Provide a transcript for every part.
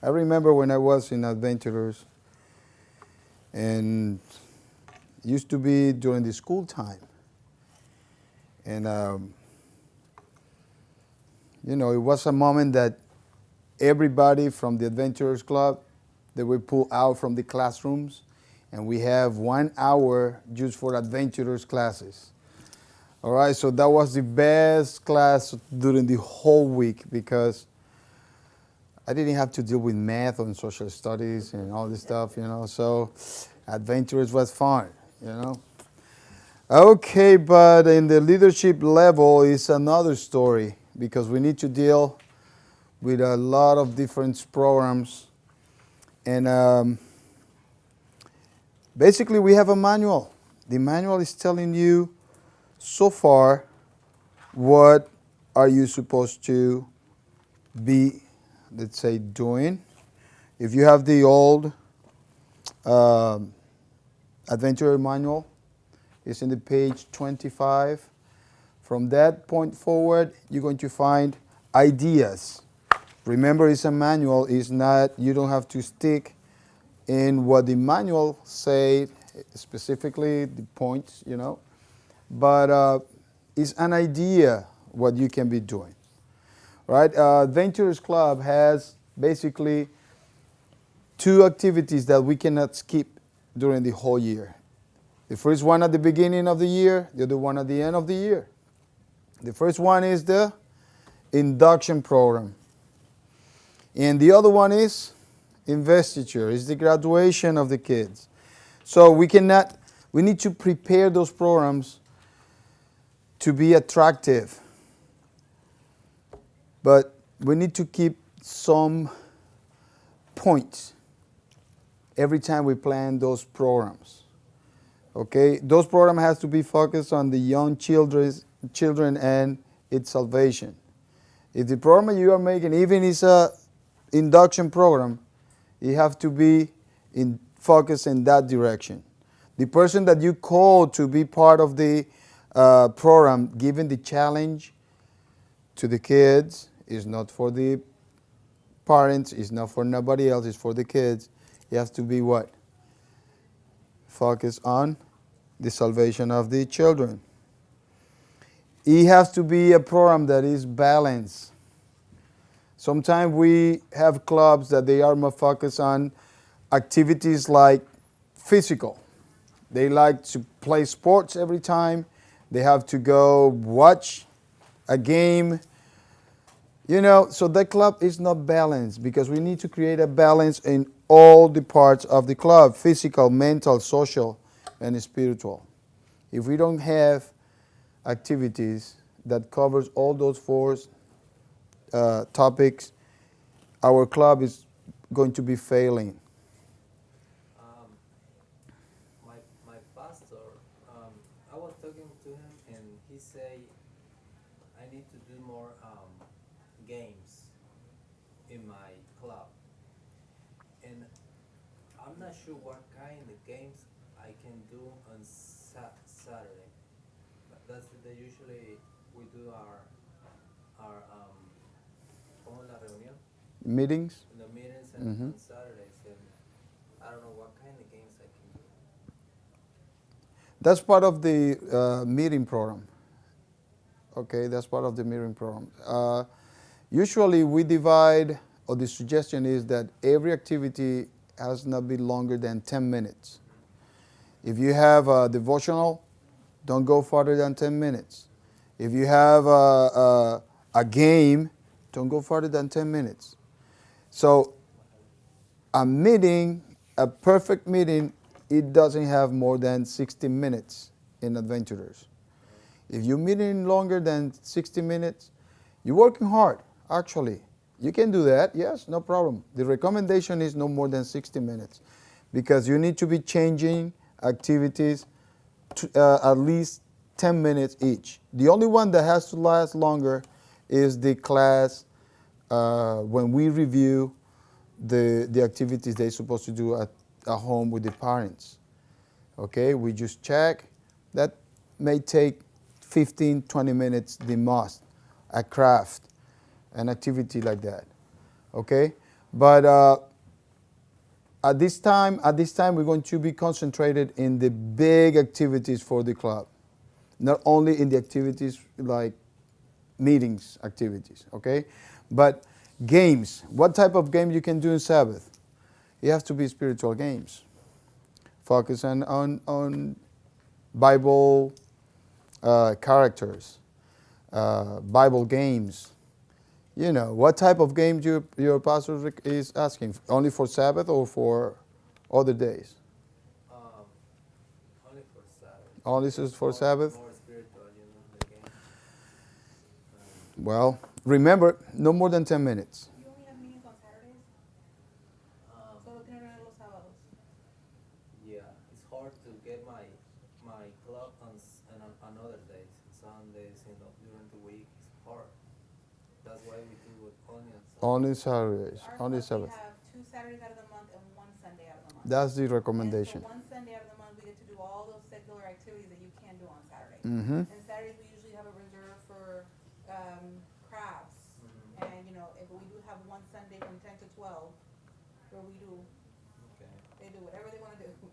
I remember when I was in Adventurers, and it used to be during the school time. And, it was a moment that everybody from the Adventurers Club, they were pulled out from the classrooms, and we have 1 hour just for Adventurers classes. All right, so that was the best class during the whole week because I didn't have to deal with math and social studies and all this stuff, so Adventurers was fun. Okay, but in the leadership level is another story because we need to deal with a lot of different programs. And basically we have a manual. The manual is telling you so far what are you supposed to be, let's say, doing. If you have the old Adventurer manual, it's in the page 25. From that point forward, you're going to find ideas. Remember, it's a manual. It's not, you don't have to stick in what the manual say, specifically the points, but it's an idea what you can be doing. Right? Adventurers Club has basically 2 activities that we cannot skip during the whole year. The first one at the beginning of the year, the other one at the end of the year. The first one is the Induction program. And the other one is Investiture, is the graduation of the kids. So we need to prepare those programs to be attractive. But we need to keep some points every time we plan those programs. Okay, those programs have to be focused on the young children and its salvation. If the program you are making, even is a induction program, you have to be focused in that direction. The person that you call to be part of the program, given the challenge to the kids, is not for the parents, it's not for nobody else, it's for the kids. It has to be what? Focus on the salvation of the children. It has to be a program that is balanced. Sometimes we have clubs that they are more focused on activities like physical. They like to play sports every time. They have to go watch a game. So that club is not balanced because we need to create a balance in all the parts of the club: physical, mental, social, and spiritual. If we don't have activities that covers all those 4 topics, our club is going to be failing. My pastor, I was talking to him and he said I need to do more games in my club, and I'm not sure what kind of games I can do on Saturday. But that's usually we do our como la reunión, Meetings? the meetings on Saturdays, and I don't know what kind of games I can do. That's part of the meeting program. Okay, that's part of the meeting program. Usually we divide, or the suggestion is that every activity has not be longer than 10 minutes. If you have a devotional, don't go farther than 10 minutes. If you have a game, don't go farther than 10 minutes. So a meeting, a perfect meeting, it doesn't have more than 60 minutes in Adventurers. If you're meeting longer than 60 minutes, you're working hard, actually. You can do that, yes, no problem. The recommendation is no more than 60 minutes because you need to be changing activities to, at least 10 minutes each. The only one that has to last longer is the class when we review the activities they're supposed to do at home with the parents. Okay, we just check. That may take 15, 20 minutes the most, a craft, an activity like that. Okay, But at this time, we're going to be concentrated in the big activities for the club, not only in the activities like meetings activities, okay? But games, what type of game you can do in Sabbath? It has to be spiritual games. Focus on Bible characters, Bible games. You know, what type of games your pastor is asking? Only for Sabbath or for other days? Only for Sabbath. Only for Sabbath? More spiritual, the game. Well, remember, no more than 10 minutes. You only have meetings on Saturdays? Solo tienen reuniones los sábados. Yeah, it's hard to get my club on other days, Sundays, during the week. It's hard. That's why we do it only on Saturdays. Only Saturdays, Our only club, we Sabbath. have 2 Saturdays out of the month and 1 Sunday out of the month. That's the And recommendation. so 1 Sunday out of the month, we get to do all those secular activities that you can't do on Saturday. Mm-hmm. And Saturdays, we usually have a reserve for crafts. And, but we do have 1 Sunday from 10 to 12 where they do whatever they want to do.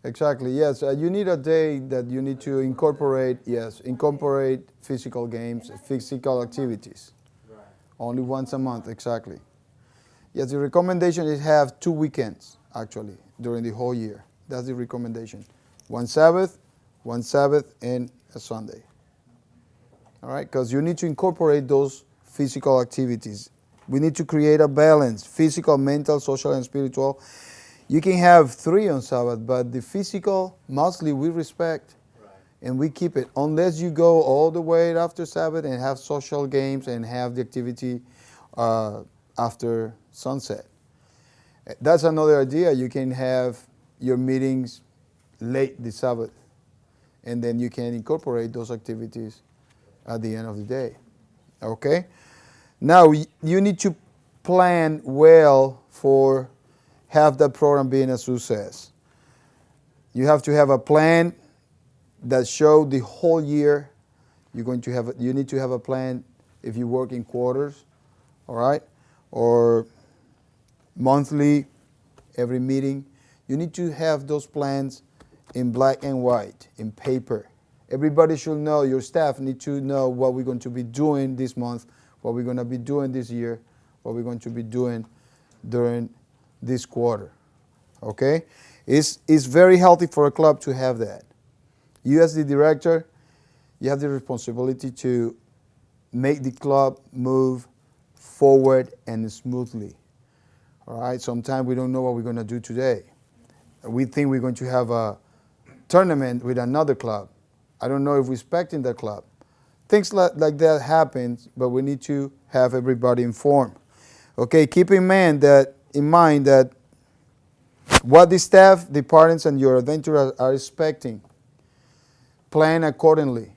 Exactly, yes. You need a day that you need to incorporate, physical games, physical activities. Right. Only once a month, exactly. Yes, the recommendation is have 2 weekends, actually, during the whole year. That's the recommendation. One Sabbath, and a Sunday. All right, because you need to incorporate those physical activities. We need to create a balance, physical, mental, social, and spiritual. You can have 3 on Sabbath, but the physical, mostly we respect. Right. And we keep it, unless you go all the way after Sabbath and have social games and have the activity after sunset. That's another idea. You can have your meetings late the Sabbath, and then you can incorporate those activities at the end of the day. Okay? Now, you need to plan well for have that program being a success. You have to have a plan that show the whole year. You need to have a plan if you work in quarters, all right, or monthly, every meeting. You need to have those plans in black and white, in paper. Everybody should know, your staff need to know what we're going to be doing this month, what we're going to be doing this year, what we're going to be doing during this quarter. Okay? It's very healthy for a club to have that. You as the director, you have the responsibility to make the club move forward and smoothly. All right? Sometimes we don't know what we're going to do today. We think we're going to have a tournament with another club. I don't know if we're expecting that club. Things like that happen, but we need to have everybody informed. Okay, keep in mind that what the staff, the parents, and your adventurers are expecting, plan accordingly.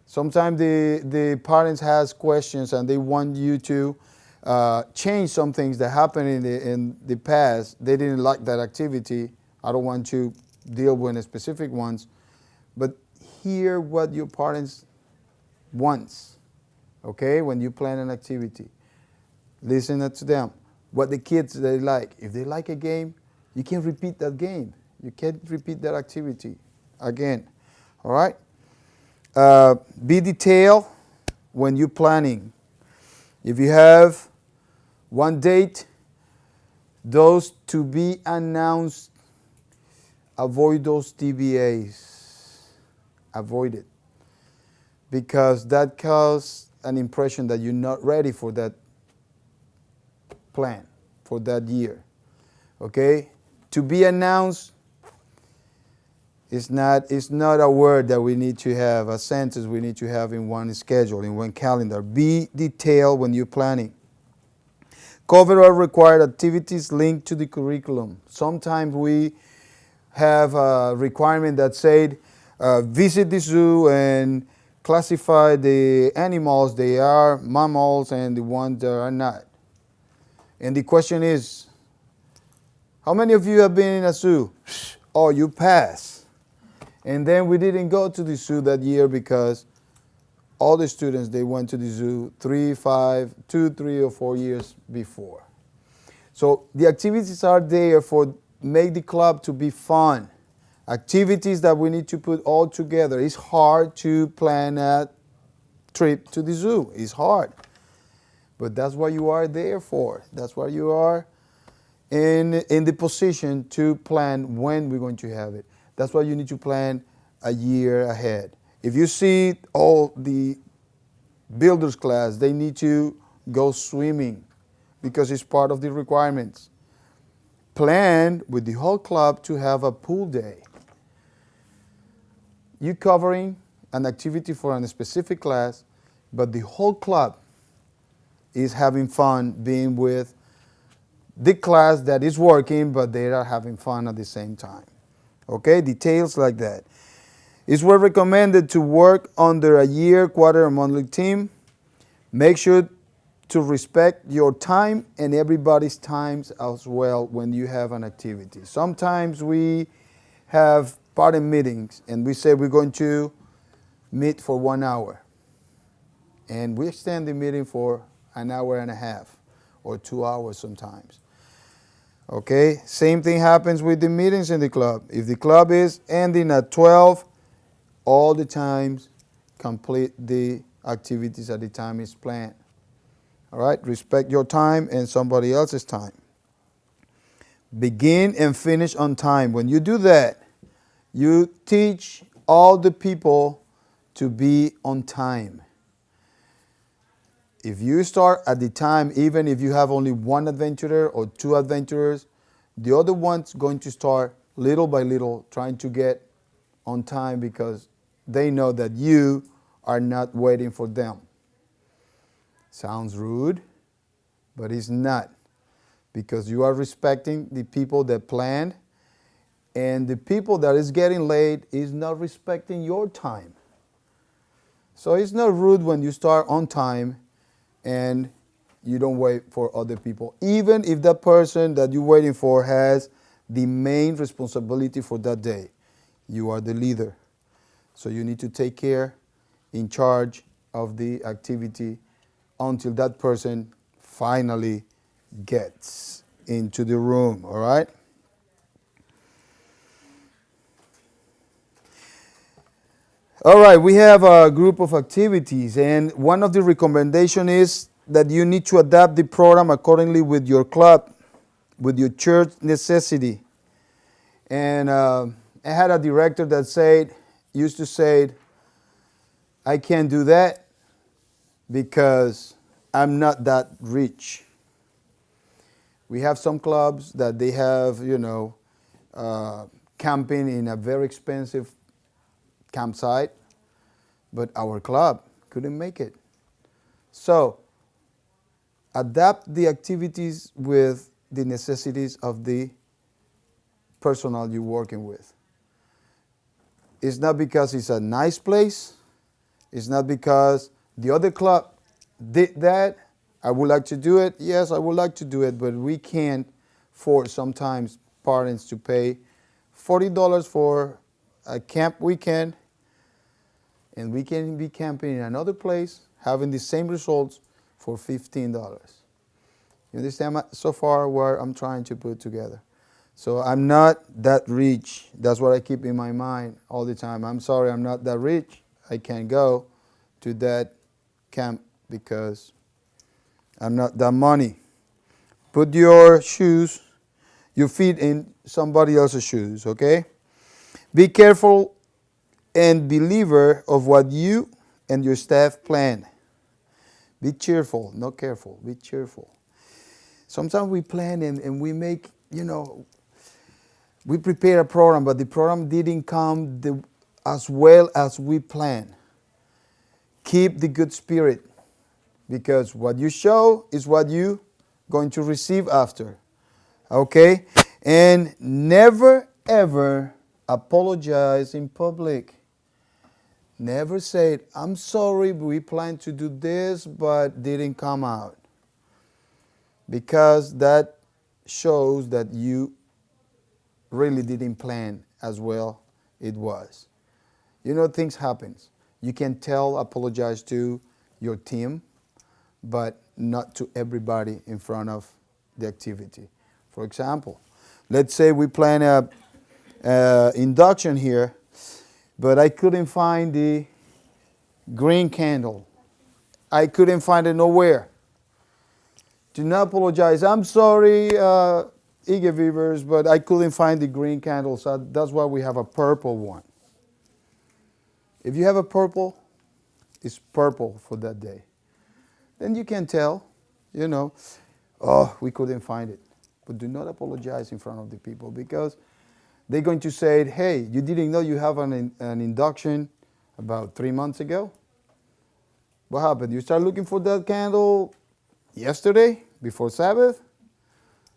Sometimes the parents has questions and they want you to change some things that happened in the past. They didn't like that activity. I don't want to deal with the specific ones, but hear what your parents wants. Okay, when you plan an activity, listen to them. What the kids they like. If they like a game, you can't repeat that game. You can't repeat that activity again. All right. Be detailed when you're planning. If you have one date, those to be announced, avoid those TBAs. Avoid it. Because that causes an impression that you're not ready for that plan, for that year. Okay? To be announced is not a word that we need to have, a sentence we need to have in one schedule, in one calendar. Be detailed when you're planning. Cover all required activities linked to the curriculum. Sometimes we have a requirement that said, visit the zoo and classify the animals. They are mammals and the ones that are not. And the question is, how many of you have been in a zoo? Oh, you passed. And then we didn't go to the zoo that year because all the students, they went to the zoo 2, 3, or 4 years before. So the activities are there for make the club to be fun. Activities that we need to put all together. It's hard to plan a trip to the zoo. It's hard. But that's what you are there for. That's what you are in the position to plan when we're going to have it. That's why you need to plan a year ahead. If you see all the builders class, they need to go swimming because it's part of the requirements. Plan with the whole club to have a pool day. You covering an activity for a specific class, but the whole club is having fun being with the class that is working, but they are having fun at the same time. Okay, details like that. It's well recommended to work under a year, quarter, or monthly team. Make sure to respect your time and everybody's times as well when you have an activity. Sometimes we have party meetings and we say we're going to meet for 1 hour. And we extend the meeting for an hour and a half or 2 hours sometimes. Okay, same thing happens with the meetings in the club. If the club is ending at 12, all the times complete the activities at the time is planned. All right, respect your time and somebody else's time. Begin and finish on time. When you do that, you teach all the people to be on time. If you start at the time, even if you have only one adventurer or two adventurers, the other one's going to start little by little trying to get on time because they know that you are not waiting for them. Sounds rude, but it's not, because you are respecting the people that planned, and the people that is getting late is not respecting your time. So it's not rude when you start on time and you don't wait for other people, even if that person that you're waiting for has the main responsibility for that day. You are the leader. So you need to take care, in charge of the activity until that person finally gets into the room, all right? All right, we have a group of activities, and one of the recommendations is that you need to adapt the program accordingly with your club, with your church necessity. And I had a director that used to say, I can't do that because I'm not that rich. We have some clubs that they have, camping in a very expensive campsite, but our club couldn't make it. So, adapt the activities with the necessities of the personnel you're working with. It's not because it's a nice place. It's not because the other club did that. I would like to do it. Yes, I would like to do it, but we can't force sometimes parents to pay $40 for a camp weekend, and we can be camping in another place, having the same results for $15. You understand so far what I'm trying to put together? So I'm not that rich. That's what I keep in my mind all the time. I'm sorry, I'm not that rich. I can't go to that camp because I'm not that money. Put your feet in somebody else's shoes, okay? Be careful and believer of what you and your staff plan. Be cheerful, not careful. Be cheerful. Sometimes we plan and we make, we prepare a program, but the program didn't come as well as we planned. Keep the good spirit, because what you show is what you going to receive after. Okay? And never, ever apologize in public. Never say, I'm sorry, we planned to do this, but didn't come out. Because that shows that you really didn't plan as well it was. Things happen. You can apologize to your team, but not to everybody in front of the activity. For example, let's say we plan a induction here, but I couldn't find the green candle. I couldn't find it nowhere. Do not apologize. I'm sorry, Ige Viewers, but I couldn't find the green candle, so that's why we have a purple one. If you have a purple, it's purple for that day. Then you can tell, oh, we couldn't find it. But do not apologize in front of the people, because they're going to say, hey, you didn't know you have an induction about 3 months ago? What happened? You start looking for that candle yesterday, before Sabbath?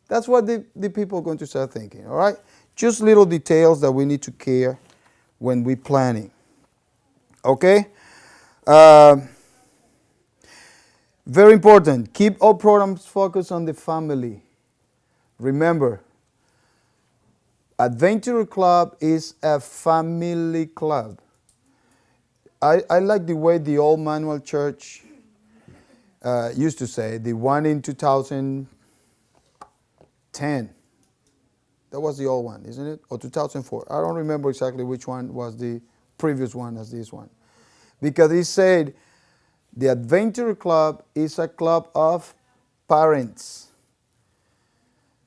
That's what the people are going to start thinking, all right? Just little details that we need to care when we're planning, okay? Very important, keep all programs focused on the family. Remember, Adventure Club is a family club. I like the way the old manual church used to say, the one in 2010. That was the old one, isn't it? Or 2004. I don't remember exactly which one was the previous one as this one. Because he said the Adventure Club is a club of parents.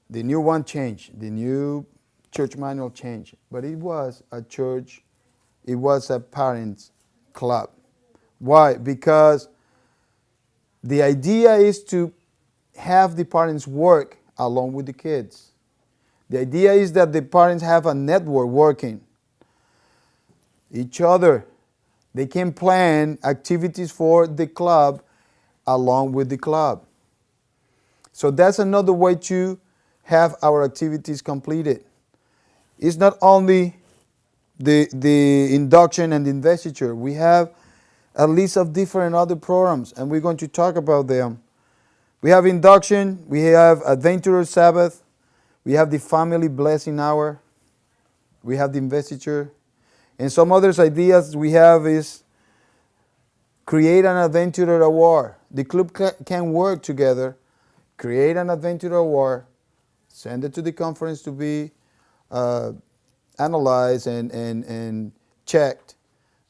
The new one changed. The new church manual changed. But it was a church, it was a parents club. Why? Because the idea is to have the parents work along with the kids. The idea is that the parents have a network working. Each other. They can plan activities for the club along with the club. So that's another way to have our activities completed. It's not only the induction and the investiture. We have a list of different other programs, and we're going to talk about them. We have induction, we have Adventurer Sabbath, we have the family blessing hour, we have the investiture, and some other ideas we have is create an adventurer award. The club can work together, create an adventurer award, send it to the conference to be analyzed and checked,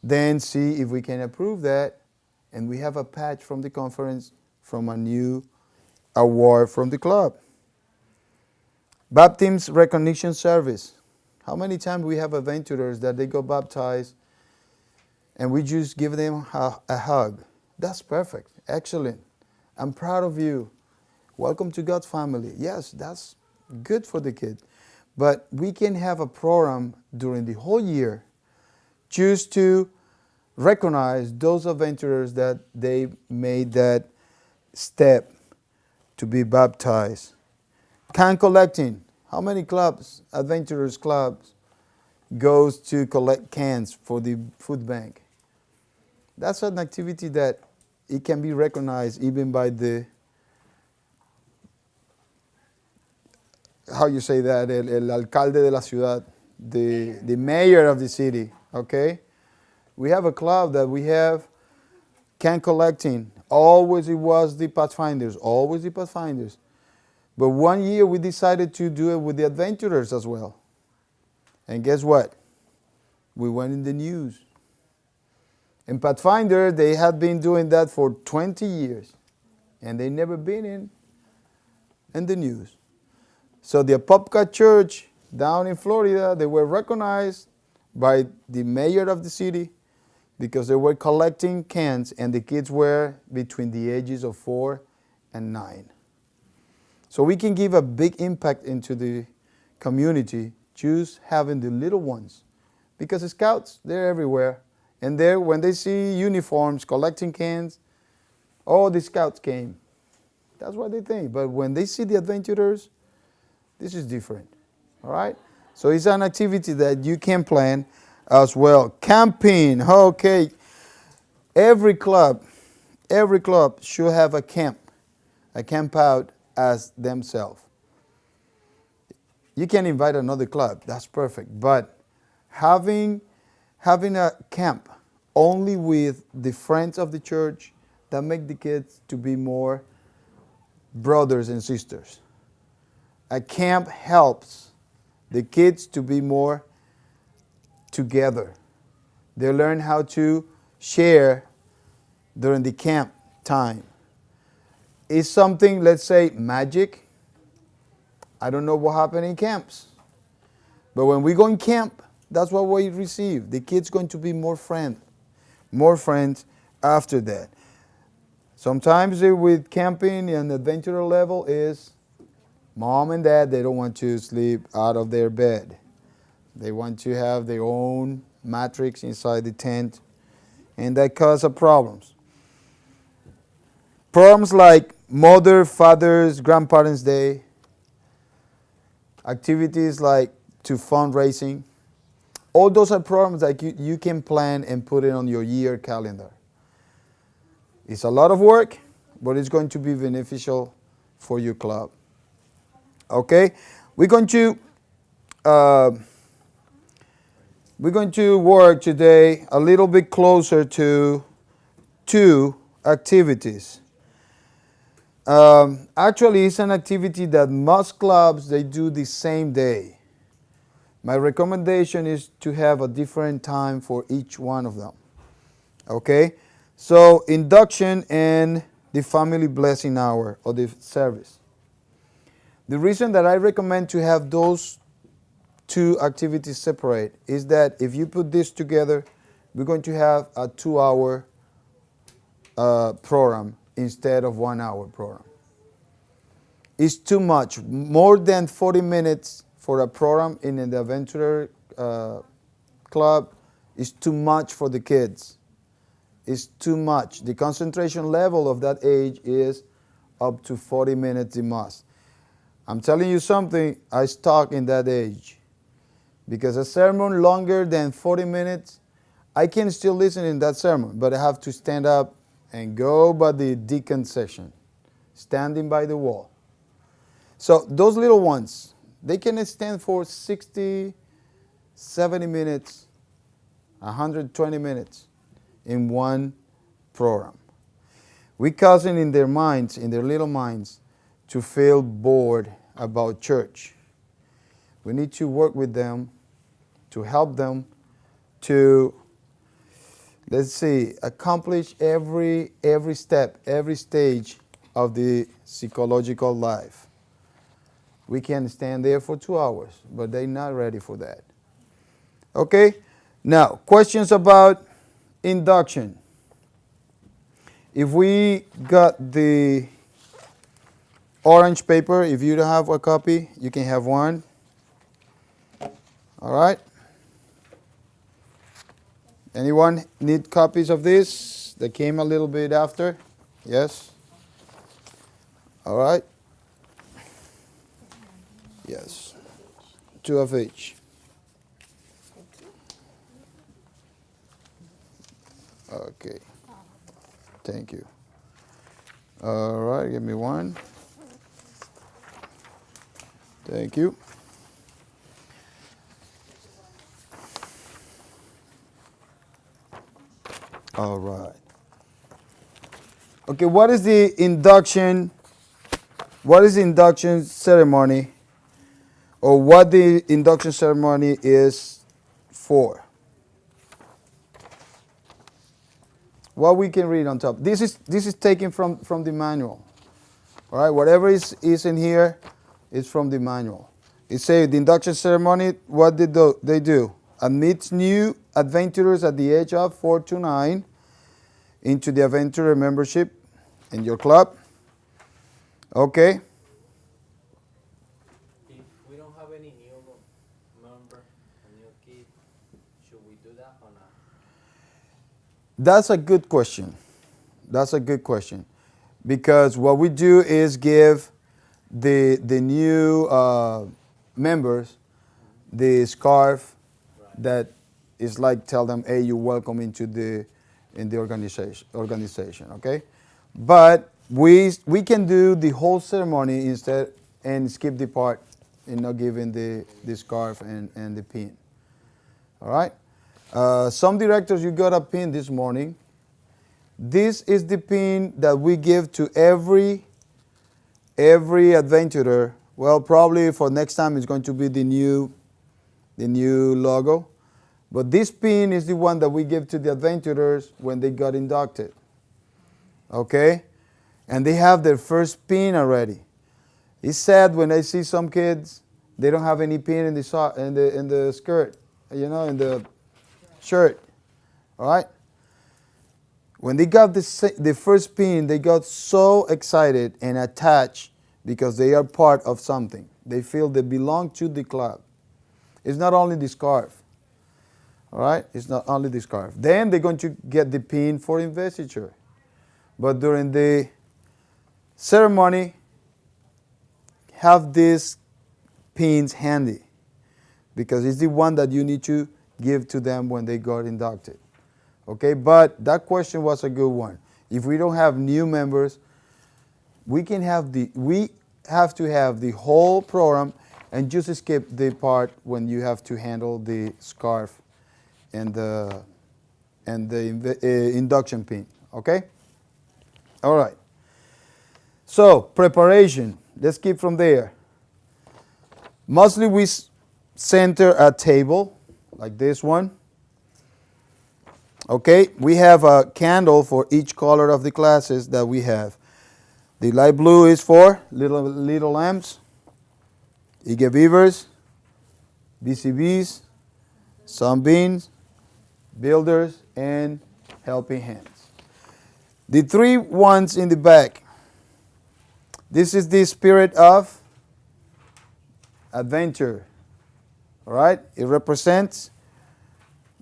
then see if we can approve that, and we have a patch from the conference from a new award from the club. Baptism recognition service. How many times we have adventurers that they go baptized and we just give them a hug? That's perfect. Excellent. I'm proud of you. Welcome to God's family. Yes, that's good for the kid. But we can have a program during the whole year just to recognize those adventurers that they made that step to be baptized. Can collecting. How many clubs, adventurers clubs, goes to collect cans for the food bank? That's an activity that it can be recognized even by the, how you say that, el alcalde de la ciudad, the mayor of the city, okay? We have a club that we have can collecting. Always it was the Pathfinders, always the Pathfinders. But one year we decided to do it with the adventurers as well. And guess what? We went in the news. In Pathfinder, they had been doing that for 20 years. And they never been in the news. So the Apopka Church down in Florida, they were recognized by the mayor of the city because they were collecting cans and the kids were between the ages of 4 and 9. So we can give a big impact into the community just having the little ones. Because the scouts, they're everywhere. And there, when they see uniforms collecting cans, oh, the scouts came. That's what they think. But when they see the adventurers, this is different. All right? So it's an activity that you can plan as well. Camping. Okay. Every club should have a camp out as themselves. You can invite another club. That's perfect. But having a camp only with the friends of the church, that make the kids to be more brothers and sisters. A camp helps the kids to be more together. They learn how to share during the camp time. It's something, let's say, magic. I don't know what happened in camps. But when we go in camp, that's what we receive. The kids going to be more friends after that. Sometimes with camping and adventure level is mom and dad, they don't want to sleep out of their bed. They want to have their own matrix inside the tent, and that causes problems. Programs like Mother, Father's, Grandparents' Day, activities like to fundraising, all those are programs that you can plan and put it on your year calendar. It's a lot of work, but it's going to be beneficial for your club. Okay, we're going to work today a little bit closer to 2 activities. Actually, it's an activity that most clubs, they do the same day. My recommendation is to have a different time for each one of them. Okay? So, induction and the family blessing hour or the service. The reason that I recommend to have those 2 activities separate is that if you put this together, we're going to have a 2-hour program instead of 1-hour program. It's too much. More than 40 minutes for a program in the Adventurer Club is too much for the kids. It's too much. The concentration level of that age is up to 40 minutes the most. I'm telling you something, I stuck in that age. Because a sermon longer than 40 minutes, I can still listen in that sermon, but I have to stand up and go by the deacon section, standing by the wall. So those little ones, they can stand for 60, 70 minutes, 120 minutes in one program. We causing in their minds, in their little minds, to feel bored about church. We need to work with them to help them to, let's see, accomplish every step, every stage of the psychological life. We can stand there for 2 hours, but they're not ready for that. Okay? Now, questions about induction. If we got the orange paper, if you don't have a copy, you can have one. All right? Anyone need copies of this? They came a little bit after. Yes? All right? Yes. 2 of each. Okay. Thank you. All right, give me one. Thank you. All right. Okay, what is the induction? What is the induction ceremony? Or what the induction ceremony is for? What we can read on top. This is taken from the manual. All right, whatever is in here is from the manual. It says the induction ceremony, what did they do? Admits new adventurers at the age of 4 to 9 into the adventurer membership in your club. Okay. If we don't have any new member, a new kid, should we do that or not? That's a good question. That's a good question. Because what we do is give the new members the scarf that is like tell them, hey, you're welcome into the organization, okay? But we can do the whole ceremony instead and skip the part and not giving the scarf and the pin. All right? Some directors, you got a pin this morning. This is the pin that we give to every adventurer Well, probably for next time it's going to be the new logo. But this pin is the one that we give to the adventurers when they got inducted. Okay? And they have their first pin already. It's sad when I see some kids, they don't have any pin in the skirt, in the shirt. All right? When they got the first pin, they got so excited and attached because they are part of something. They feel they belong to the club. It's not only the scarf. All right? It's not only the scarf. Then they're going to get the pin for investiture. But during the ceremony, have these pins handy because it's the one that you need to give to them when they got inducted. Okay, but that question was a good one. If we don't have new members, we have to have the whole program and just skip the part when you have to handle the scarf and the induction pin. Okay? All right. So, preparation. Let's keep from there. Mostly we center a table like this one. Okay, we have a candle for each color of the classes that we have. The light blue is for little lamps, Ige Beavers, BCBs, Sunbeams, Builders, and Helping Hands. The three ones in the back. This is the spirit of adventure. All right? It represents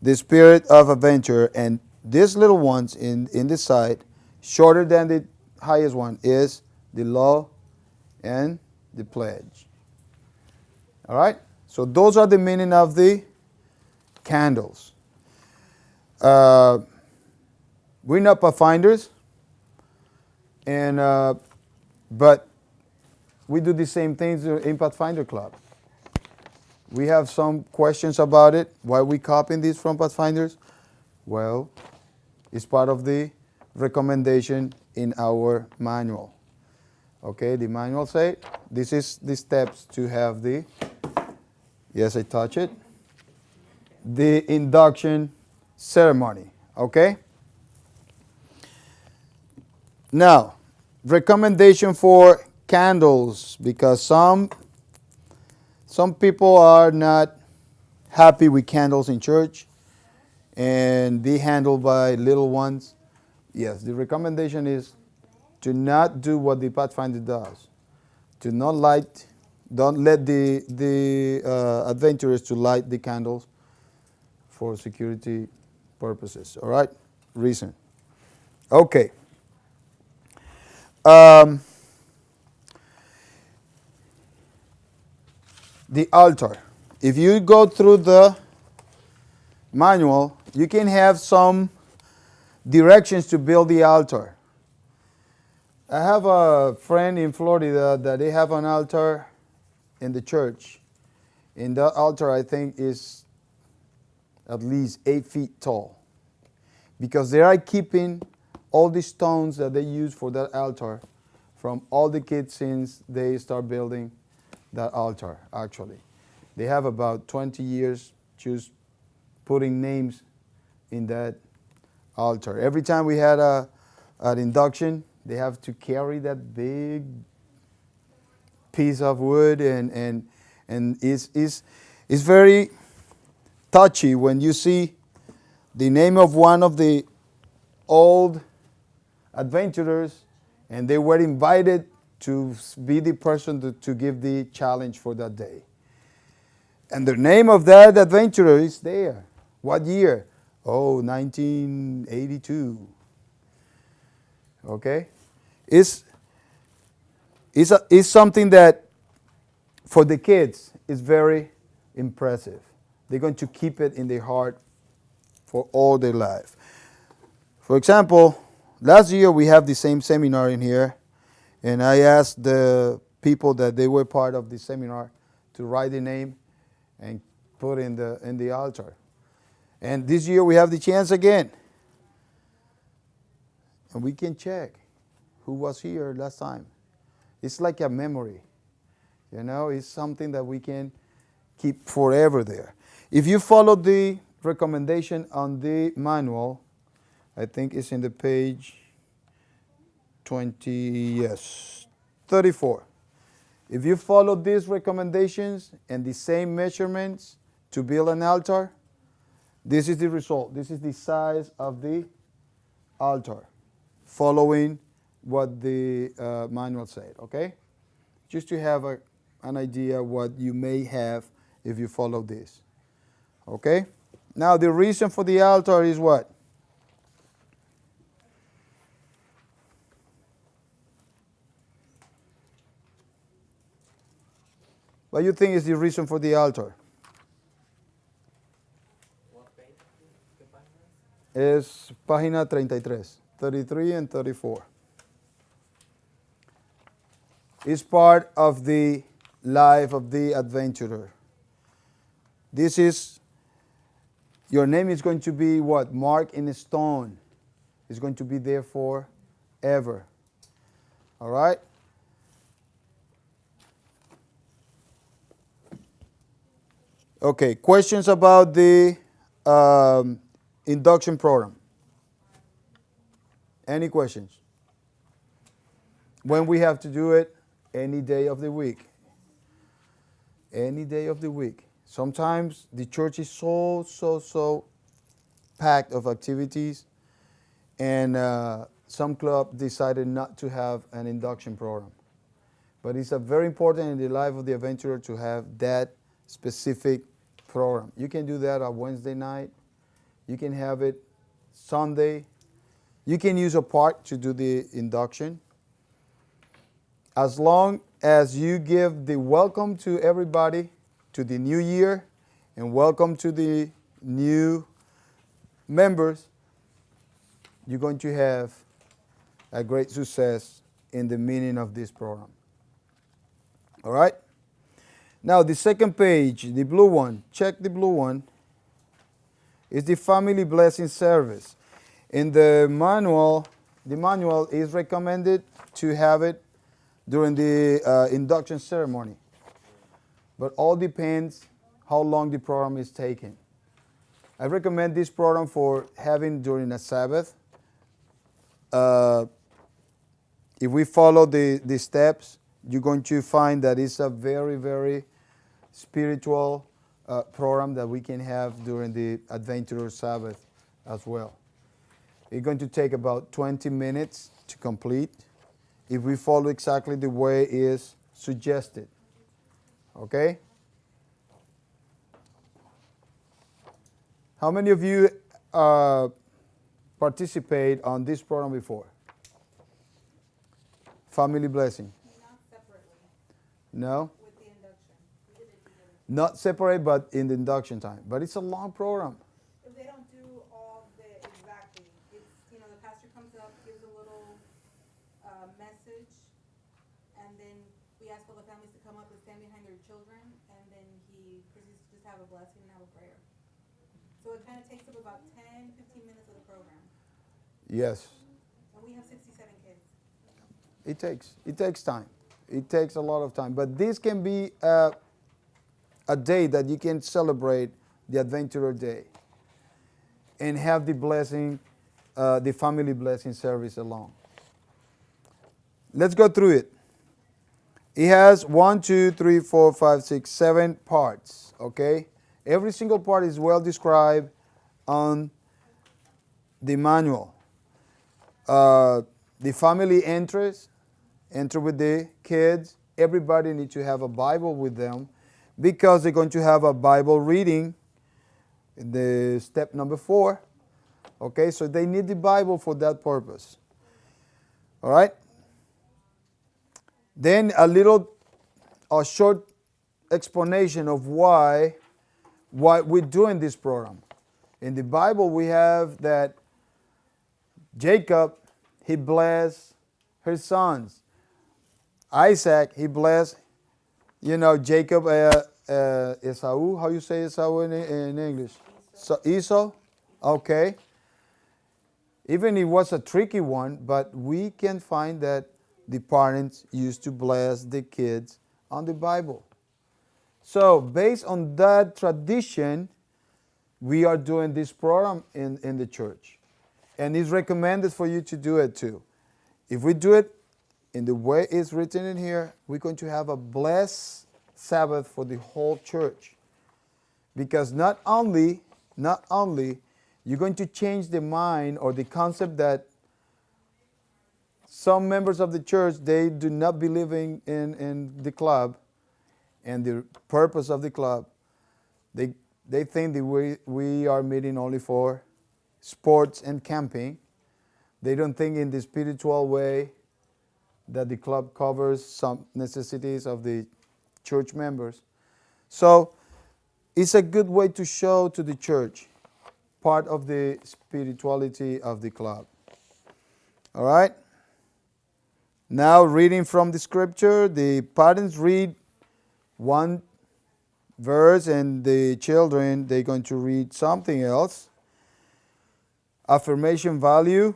the spirit of adventure. And these little ones in the side, shorter than the highest one, is the law and the pledge. All right? So those are the meaning of the candles. We're not pathfinders, but we do the same things in Pathfinder Club. We have some questions about it. Why are we copying this from Pathfinders? Well, it's part of the recommendation in our manual. Okay, the manual says this is the steps to have the, yes, I touch it, the induction ceremony. Okay? Now, recommendation for candles, because some people are not happy with candles in church and be handled by little ones. Yes, the recommendation is to not do what the Pathfinder does. To not light, don't let the adventurers to light the candles for security purposes. All right? Reason. Okay. The altar. If you go through the manual, you can have some directions to build the altar. I have a friend in Florida that they have an altar in the church. And that altar, I think, is at least 8 feet tall. Because they are keeping all the stones that they use for that altar from all the kids since they start building that altar, actually. They have about 20 years just putting names in that altar. Every time we had an induction, they have to carry that big piece of wood, and it's very touchy when you see the name of one of the old adventurers and they were invited to be the person to give the challenge for that day. And the name of that adventurer is there. What year? Oh, 1982. Okay? It's something that, for the kids, is very impressive. They're going to keep it in their heart for all their life. For example, last year we have the same seminar in here, and I asked the people that they were part of the seminar to write the name and put in the altar. And this year we have the chance again. And we can check who was here last time. It's like a memory. You know, it's something that we can keep forever there. If you follow the recommendation on the manual, I think it's in the page 20, yes, 34. If you follow these recommendations and the same measurements to build an altar, this is the result. This is the size of the altar, following what the manual said, okay? Just to have an idea what you may have if you follow this, okay? Now, the reason for the altar is what? What do you think is the reason for the altar? What page? ¿Qué página es? Es página 33, 33 and 34. It's part of the life of the adventurer. This is, your name is going to be what? Marked in a stone. It's going to be there forever. All right? Okay, questions about the induction program? Any questions? When we have to do it? Any day of the week. Any day of the week. Sometimes the church is so packed of activities, and some club decided not to have an induction program. But it's very important in the life of the adventurer to have that specific program. You can do that on Wednesday night. You can have it Sunday. You can use a part to do the induction. As long as you give the welcome to everybody to the new year and welcome to the new members, you're going to have a great success in the meaning of this program. All right? Now, the second page, the blue one, check the blue one, is the family blessing service. In the manual is recommended to have it during the induction ceremony. But all depends how long the program is taking. I recommend this program for having during a Sabbath. If we follow the steps, you're going to find that it's a very, very spiritual program that we can have during the Adventurer Sabbath as well. It's going to take about 20 minutes to complete if we follow exactly the way it is suggested. Okay? How many of you participate on this program before? Family blessing? Not separately No? with the induction. We did it together. Not separate, but in the induction time. But it's a long program. If they don't do all the exactly, it's, you know, the pastor comes up, gives a little message, and then we ask all the families to come up and stand behind their children, and then he proceeds to just have a blessing and have a prayer. So it kind of takes up about 10, 15 minutes of the program. Yes. And we have 67 kids. It takes time. It takes a lot of time. But this can be a day that you can celebrate the Adventurer Day and have the blessing, the family blessing service along. Let's go through it. It has 1, 2, 3, 4, 5, 6, 7 parts. Okay? Every single part is well described on the manual. The family enters with the kids. Everybody needs to have a Bible with them because they're going to have a Bible reading in the step number 4. Okay, so they need the Bible for that purpose. All right? Then a short explanation of why we're doing this program. In the Bible, we have that Jacob, he blessed his sons. Isaac, he blessed, Jacob, Esau. How you say Esau in English? Esau? Okay. Even it was a tricky one, but we can find that the parents used to bless the kids on the Bible. So based on that tradition, we are doing this program in the church. And it's recommended for you to do it too. If we do it in the way it's written in here, we're going to have a blessed Sabbath for the whole church. Because not only you're going to change the mind or the concept that some members of the church, they do not believe in the club and the purpose of the club. They think that we are meeting only for sports and camping. They don't think in the spiritual way that the club covers some necessities of the church members. So it's a good way to show to the church part of the spirituality of the club. All right? Now reading from the scripture, the parents read one verse and the children, they're going to read something else. Affirmation value.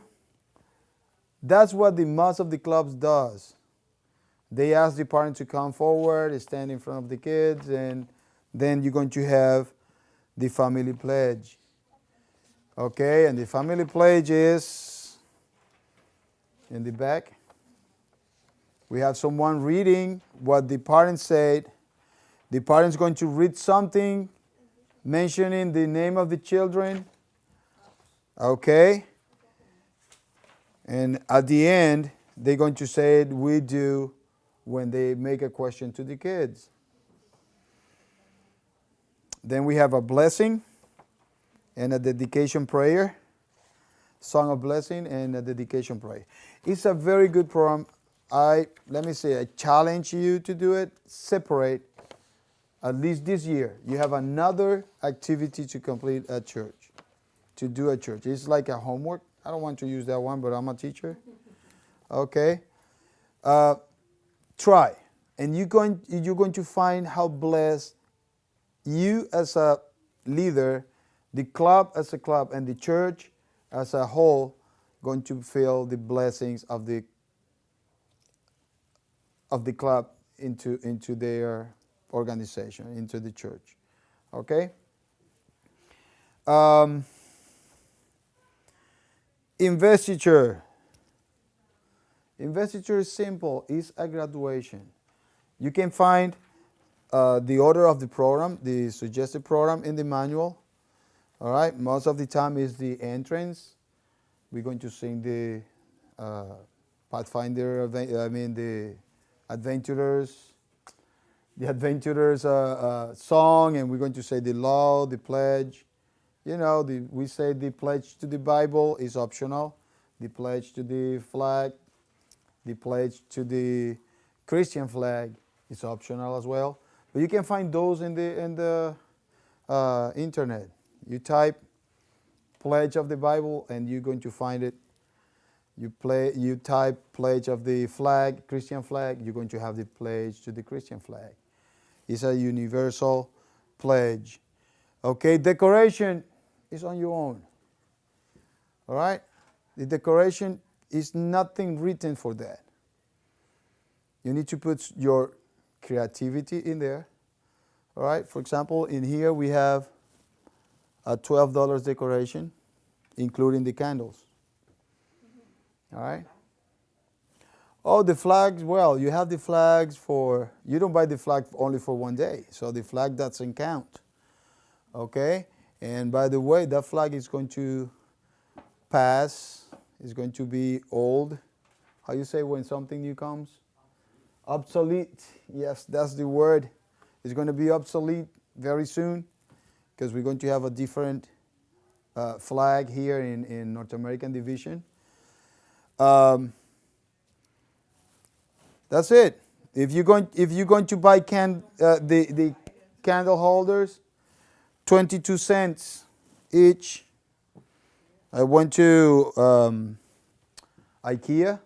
That's what the most of the clubs does. They ask the parent to come forward, stand in front of the kids, and then you're going to have the family pledge. Okay, and the family pledge is in the back. We have someone reading what the parents said. The parent's going to read something mentioning the name of the children. Okay? And at the end, they're going to say, we do, when they make a question to the kids. Then we have a blessing and a dedication prayer. Song of blessing and a dedication prayer. It's a very good program. I challenge you to do it. Separate, at least this year, you have another activity to complete at church, to do at church. It's like a homework. I don't want to use that one, but I'm a teacher. Okay? Try. And you're going to find how blessed you as a leader, the club as a club, and the church as a whole going to feel the blessings of the club into their organization, into the church. Okay? Investiture. Investiture is simple. It's a graduation. You can find the order of the program, the suggested program in the manual. All right? Most of the time is the entrance. We're going to sing the Pathfinder, the Adventurers song, and we're going to say the law, the pledge. You know, we say the pledge to the Bible is optional. The pledge to the flag, the pledge to the Christian flag is optional as well. But you can find those in the internet. You type pledge of the Bible and you're going to find it. You type pledge of the flag, Christian flag, you're going to have the pledge to the Christian flag. It's a universal pledge. Okay, decoration is on your own. All right? The decoration is nothing written for that. You need to put your creativity in there. All right? For example, in here we have a $12 decoration, including the candles. All right? Oh, the flags, well, you have the flags you don't buy the flag only for one day. So the flag doesn't count. Okay? And by the way, that flag is going to pass. It's going to be old. How you say when something new comes? Obsolete. Yes, that's the word. It's going to be obsolete very soon because we're going to have a different flag here in North American Division. That's it. If you're going to buy the candle holders, 22 cents each. I went to IKEA,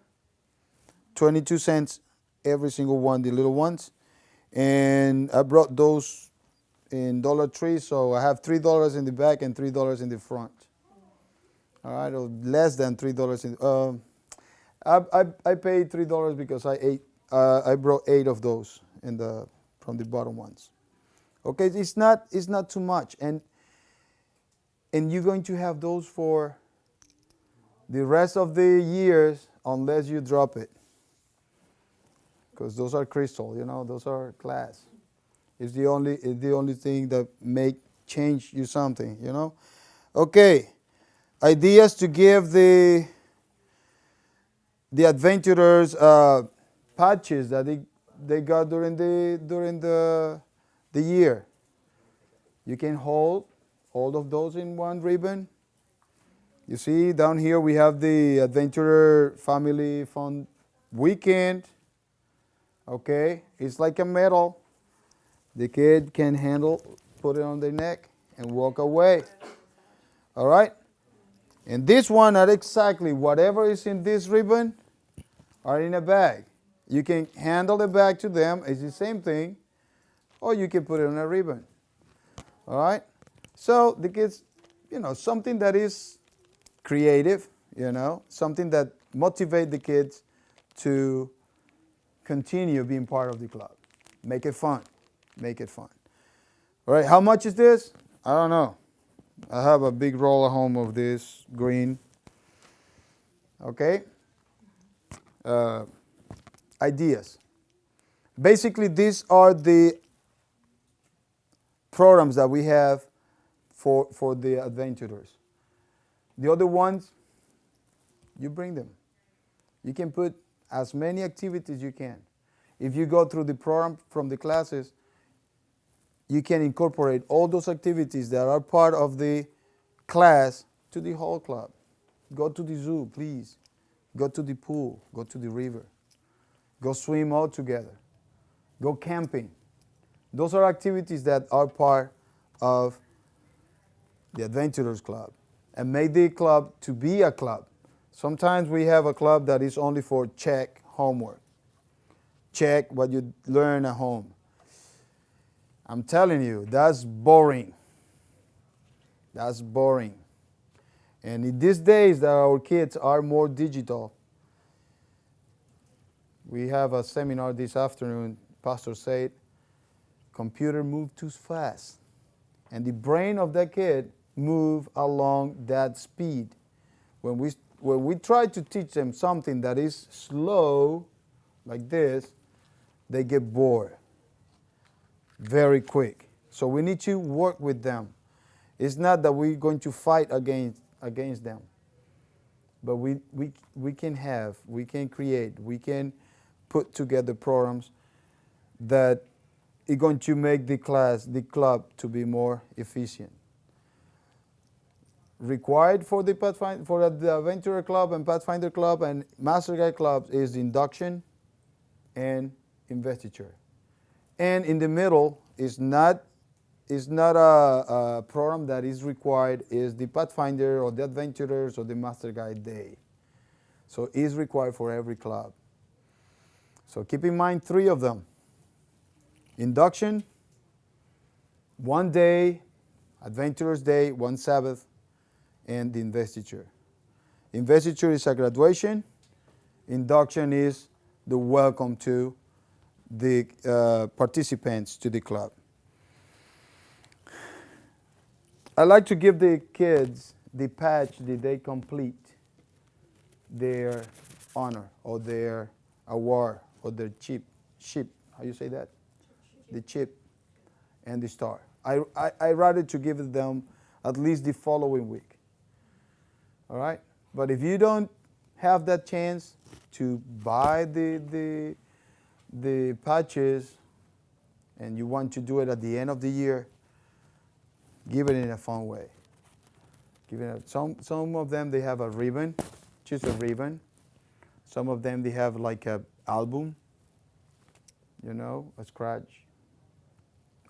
22 cents every single one, the little ones, and I brought those in Dollar Tree, so I have $3 in the back and $3 in the front. All right, or less than $3 I paid $3 because I brought 8 of those, from the bottom ones. Okay, it's not too much, and you're going to have those for the rest of the years unless you drop it, because those are crystal, those are glass. It's the only thing that make change you something, Okay, ideas to give the adventurers patches that they got during the year. You can hold all of those in one ribbon. You see down here we have the Adventurer Family Fun Weekend. Okay, it's like a medal. The kid can handle, put it on their neck, and walk away. All right? And this one, not exactly whatever is in this ribbon are in a bag. You can handle the bag to them, it's the same thing, or you can put it on a ribbon. All right? So the kids, something that is creative, something that motivates the kids to continue being part of the club. Make it fun. Make it fun. All right, how much is this? I don't know. I have a big roll at home of this green. Okay? Ideas. Basically, these are the programs that we have for the adventurers. The other ones, you bring them. You can put as many activities you can. If you go through the program from the classes, you can incorporate all those activities that are part of the class to the whole club. Go to the zoo, please. Go to the pool. Go to the river. Go swim all together. Go camping. Those are activities that are part of the Adventurers Club. And make the club to be a club. Sometimes we have a club that is only for check homework. Check what you learn at home. I'm telling you, that's boring. That's boring. And in these days that our kids are more digital, we have a seminar this afternoon, Pastor said, computer move too fast. And the brain of that kid move along that speed. When we try to teach them something that is slow, like this, they get bored very quick. So we need to work with them. It's not that we're going to fight against them. But we can create, we can put together programs that are going to make the club to be more efficient. Required for the Adventurer Club and Pathfinder Club and Master Guide Clubs is Induction and Investiture. And in the middle is not a program that is required, is the Pathfinder or the Adventurers or the Master Guide Day. So it is required for every club. So keep in mind 3 of them. Induction, 1 day, Adventurers Day, 1 Sabbath, and the Investiture. Investiture is a graduation. Induction is the welcome to the participants to the club. I like to give the kids the patch that they complete their honor or their award or their chip. How you say that? The chip and the star. I rather to give them at least the following week. All right? But if you don't have that chance to buy the patches and you want to do it at the end of the year, give it in a fun way. Some of them, they have a ribbon, just a ribbon. Some of them, they have like a album, a scratch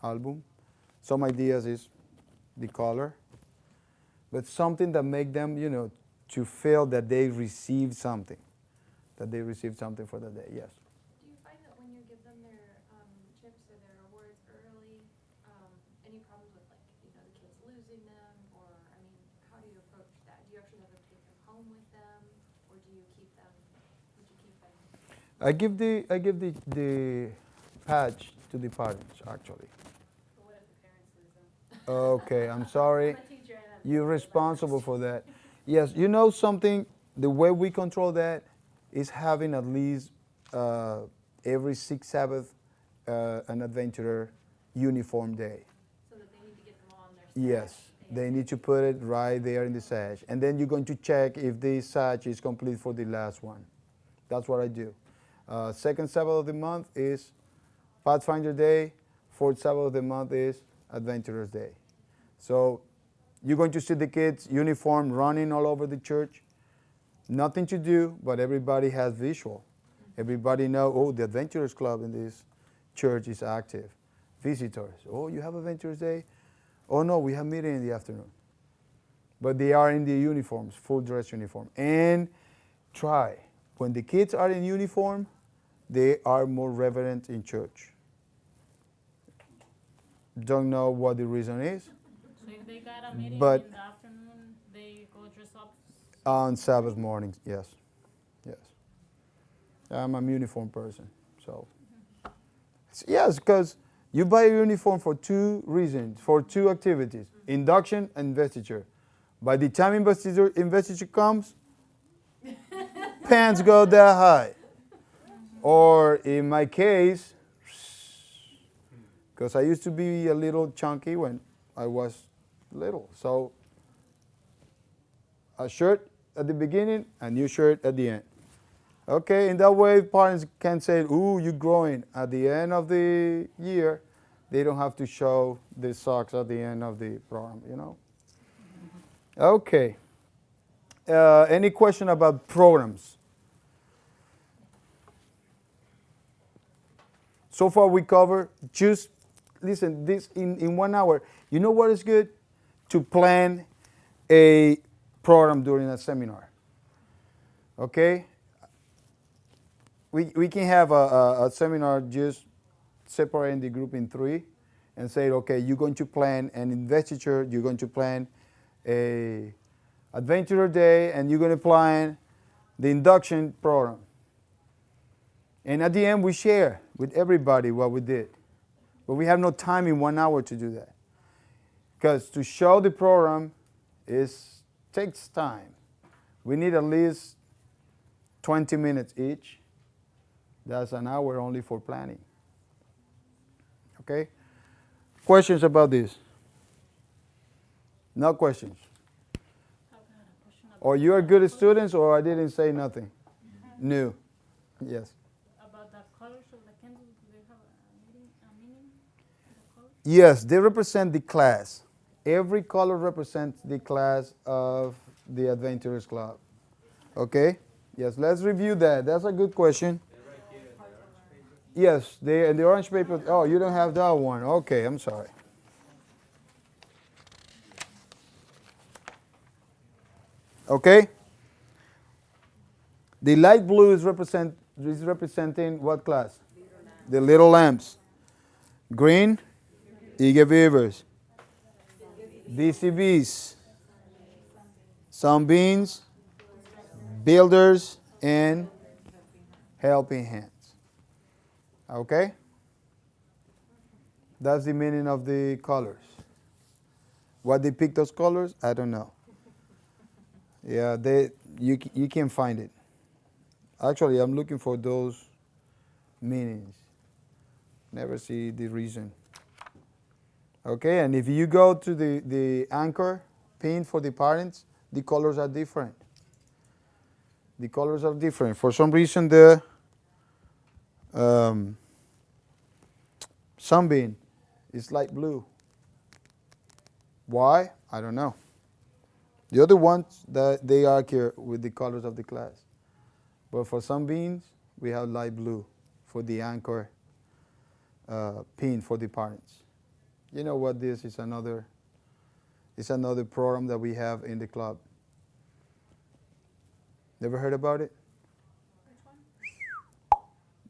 album. Some ideas is the color. But something that make them, to feel that they received something. That they received something for the day, yes. Do you find that when you give them their chips or their awards early, any problems with the kids losing them? Or, how do you approach that? Do you actually have them take them home with them? Or would you keep them? I give the patch to the parents, actually. But what if the parents lose them? Okay, I'm sorry. I'm a teacher and I'm You're really responsible for that. Yes, you know something? The way we control that is having at least every 6th Sabbath an adventurer uniform day. So that they need to get them all on their Yes, stash. they need to put it right there in the sash. And then you're going to check if the sash is complete for the last one. That's what I do. 2nd Sabbath of the month is Pathfinder Day. 4th Sabbath of the month is Adventurers Day. So you're going to see the kids uniform running all over the church. Nothing to do, but everybody has visual. Everybody know, oh, the Adventurers Club in this church is active. Visitors, oh, you have Adventurers Day? Oh no, we have meeting in the afternoon. But they are in the uniforms, full dress uniform. And try, when the kids are in uniform, they are more reverent in church. Don't know what the reason is. So if they got a meeting But- in the afternoon, they go dress up? On Sabbath mornings, yes. Yes. I'm a uniform person, so. Yes, because you buy a uniform for 2 reasons, for 2 activities, induction and investiture. By the time investiture comes, pants go that high. Or in my case, because I used to be a little chunky when I was little, so a shirt at the beginning, a new shirt at the end. Okay, in that way, parents can say, ooh, you're growing. At the end of the year, they don't have to show the socks at the end of the program, you know? Okay. Any question about programs? So far we cover, just listen, this in 1 hour. You know what is good? To plan a program during a seminar. Okay? We can have a seminar just separating the group in 3 and say, okay, you're going to plan an investiture, you're going to plan a adventurer day, and you're going to plan the induction program. And at the end, we share with everybody what we did. But we have no time in 1 hour to do that. Because to show the program takes time. We need at least 20 minutes each. That's an hour only for planning. Okay? Questions about this? No questions. Or you are good students, or I didn't say nothing. New. Yes. About the colors of the candles, do they have a meaning? The colors? Yes, they represent the class. Every color represents the class of the Adventurers Club. Okay? Yes, let's review that. That's a good question. Yes, and the orange paper. Oh, you don't have that one. Okay, I'm sorry. Okay? The light blue is representing what class? The little lamps. Green, eager beavers. DCBs, sunbeams, builders, and helping hands. Okay? That's the meaning of the colors. What they pick those colors, I don't know. Yeah, you can find it. Actually, I'm looking for those meanings. Never see the reason. Okay, and if you go to the anchor pin for the parents, the colors are different. The colors are different. For some reason, the sunbeam is light blue. Why? I don't know. The other ones, they are here with the colors of the class. But for sunbeams, we have light blue for the anchor pin for the parents. You know what this is? It's another program that we have in the club. Never heard about it? Which one?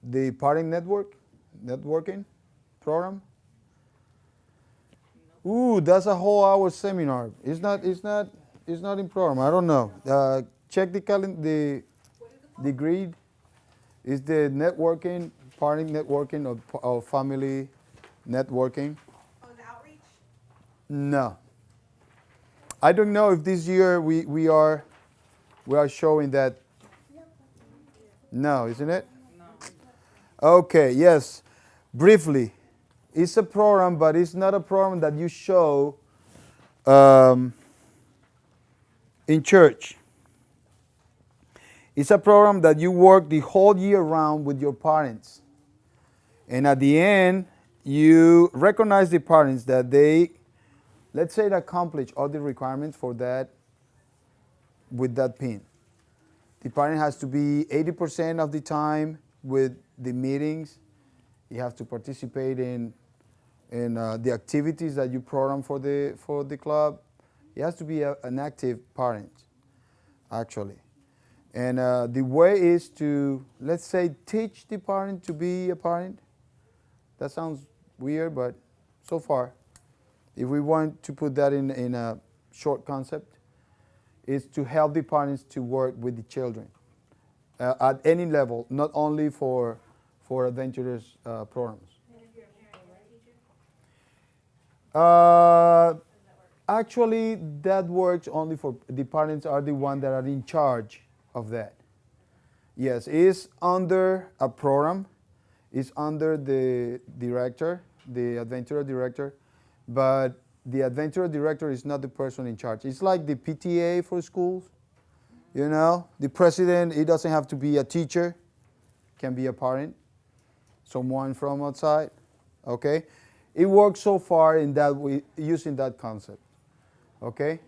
The parent networking program. Ooh, that's a whole hour seminar. It's not in program. I don't know. Check the calendar. The grid is the networking parent networking or family networking? Oh, the outreach? No. I don't know if this year we are showing that. No, isn't it? No. Okay, yes. Briefly, it's a program, but it's not a program that you show in church. It's a program that you work the whole year round with your parents. And at the end, you recognize the parents that they, let's say, accomplish all the requirements for that with that pin. The parent has to be 80% of the time with the meetings. You have to participate in the activities that you program for the club. He has to be an active parent, actually. And the way is to, let's say, teach the parent to be a parent. That sounds weird, but so far, if we want to put that in a short concept, is to help the parents to work with the children at any level, not only for adventurous programs. Actually, that works only for the parents are the ones that are in charge of that. Yes, it's under a program. It's under the director, the adventurer director, but the adventurer director is not the person in charge. It's like the PTA for schools. You know, the president, it doesn't have to be a teacher, can be a parent, someone from outside. Okay, it works so far in that way, using that concept. Okay,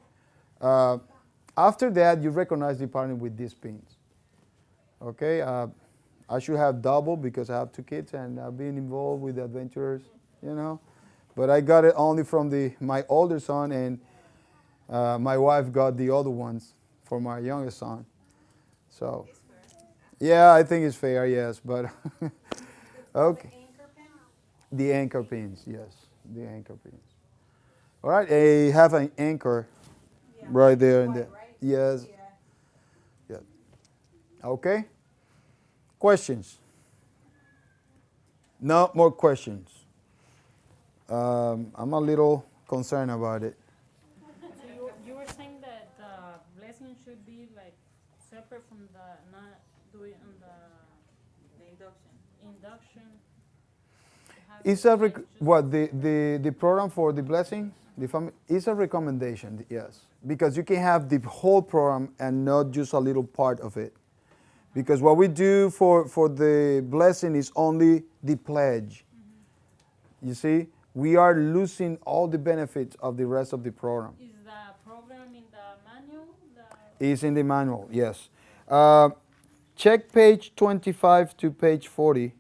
after that you recognize the parent with these pins. Okay, I should have double because I have 2 kids and I've been involved with the adventurers, you know. But I got it only from my older son, and my wife got the other ones for my youngest son. So, yeah, I think it's fair, yes. But okay, Anchor pin? the anchor pins, yes, the anchor pins. All right, I have an anchor Yeah. right there in White, there. right? Yes. Yeah. Yeah. Okay. Questions? No more questions. I'm a little concerned about it. So you were saying that the blessing should be like separate from the not doing on the induction. It's a what the program for the blessing, is a recommendation, yes, because you can have the whole program and not just a little part of it. Because what we do for the blessing is only the pledge. You see, we are losing all the benefits of the rest of the program. Is the program in the manual? It's in the manual, yes. Check page 25 to page 40.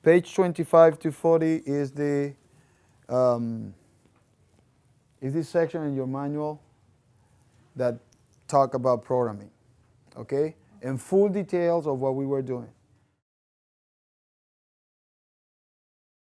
Page 25 to 40 is this section in your manual that talk about programming, okay? And full details of what we were doing.